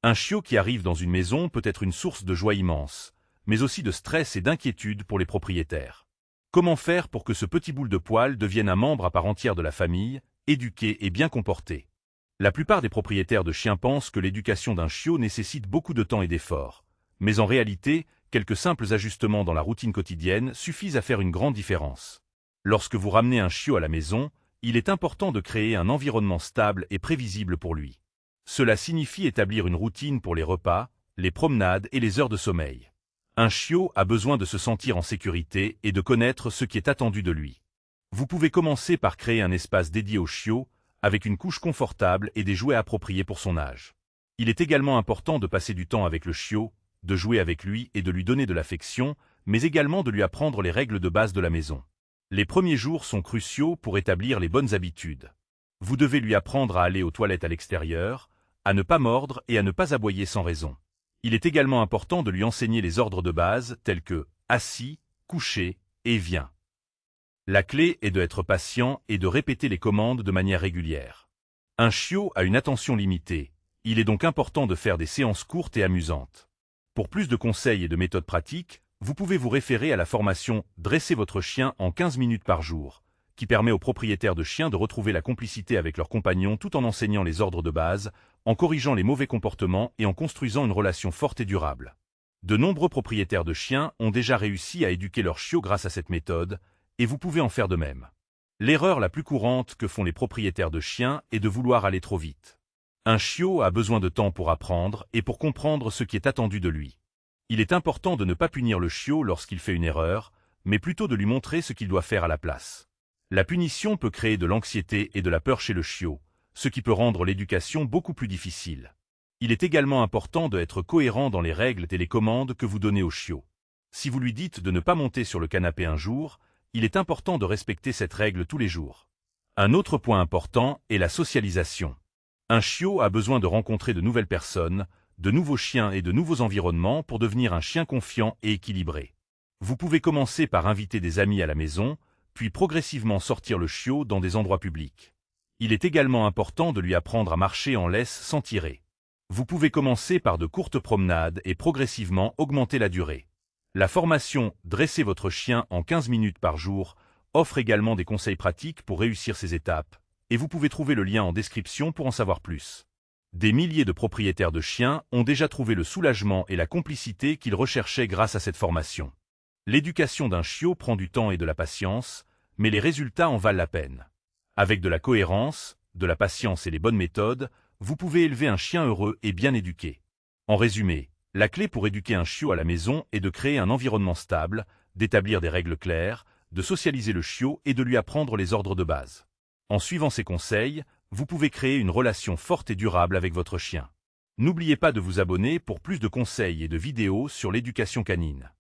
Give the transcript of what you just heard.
Un chiot qui arrive dans une maison peut être une source de joie immense, mais aussi de stress et d'inquiétude pour les propriétaires. Comment faire pour que ce petit boule de poil devienne un membre à part entière de la famille, éduqué et bien comporté? La plupart des propriétaires de chiens pensent que l'éducation d'un chiot nécessite beaucoup de temps et d'efforts, mais en réalité, quelques simples ajustements dans la routine quotidienne suffisent à faire une grande différence. Lorsque vous ramenez un chiot à la maison, il est important de créer un environnement stable et prévisible pour lui. Cela signifie établir une routine pour les repas, les promenades et les heures de sommeil. Un chiot a besoin de se sentir en sécurité et de connaître ce qui est attendu de lui. Vous pouvez commencer par créer un espace dédié au chiot, avec une couche confortable et des jouets appropriés pour son âge. Il est également important de passer du temps avec le chiot, de jouer avec lui et de lui donner de l'affection, mais également de lui apprendre les règles de base de la maison. Les premiers jours sont cruciaux pour établir les bonnes habitudes. Vous devez lui apprendre à aller aux toilettes à l'extérieur, à ne pas mordre et à ne pas aboyer sans raison. Il est également important de lui enseigner les ordres de base tels que assis, couché et viens. La clé est d'être patient et de répéter les commandes de manière régulière. Un chiot a une attention limitée, il est donc important de faire des séances courtes et amusantes. Pour plus de conseils et de méthodes pratiques, vous pouvez vous référer à la formation « Dressez votre chien en 15 minutes par jour », qui permet aux propriétaires de chiens de retrouver la complicité avec leurs compagnons tout en enseignant les ordres de base, en corrigeant les mauvais comportements et en construisant une relation forte et durable. De nombreux propriétaires de chiens ont déjà réussi à éduquer leurs chiots grâce à cette méthode, et vous pouvez en faire de même. L'erreur la plus courante que font les propriétaires de chiens est de vouloir aller trop vite. Un chiot a besoin de temps pour apprendre et pour comprendre ce qui est attendu de lui. Il est important de ne pas punir le chiot lorsqu'il fait une erreur, mais plutôt de lui montrer ce qu'il doit faire à la place. La punition peut créer de l'anxiété et de la peur chez le chiot, ce qui peut rendre l'éducation beaucoup plus difficile. Il est également important d'être cohérent dans les règles et les commandes que vous donnez au chiot. Si vous lui dites de ne pas monter sur le canapé un jour, il est important de respecter cette règle tous les jours. Un autre point important est la socialisation. Un chiot a besoin de rencontrer de nouvelles personnes, de nouveaux chiens et de nouveaux environnements pour devenir un chien confiant et équilibré. Vous pouvez commencer par inviter des amis à la maison, puis progressivement sortir le chiot dans des endroits publics. Il est également important de lui apprendre à marcher en laisse sans tirer. Vous pouvez commencer par de courtes promenades et progressivement augmenter la durée. La formation « Dressez votre chien en 15 minutes par jour » offre également des conseils pratiques pour réussir ces étapes, et vous pouvez trouver le lien en description pour en savoir plus. Des milliers de propriétaires de chiens ont déjà trouvé le soulagement et la complicité qu'ils recherchaient grâce à cette formation. L'éducation d'un chiot prend du temps et de la patience, mais les résultats en valent la peine. Avec de la cohérence, de la patience et les bonnes méthodes, vous pouvez élever un chien heureux et bien éduqué. En résumé, la clé pour éduquer un chiot à la maison est de créer un environnement stable, d'établir des règles claires, de socialiser le chiot et de lui apprendre les ordres de base. En suivant ces conseils, vous pouvez créer une relation forte et durable avec votre chien. N'oubliez pas de vous abonner pour plus de conseils et de vidéos sur l'éducation canine.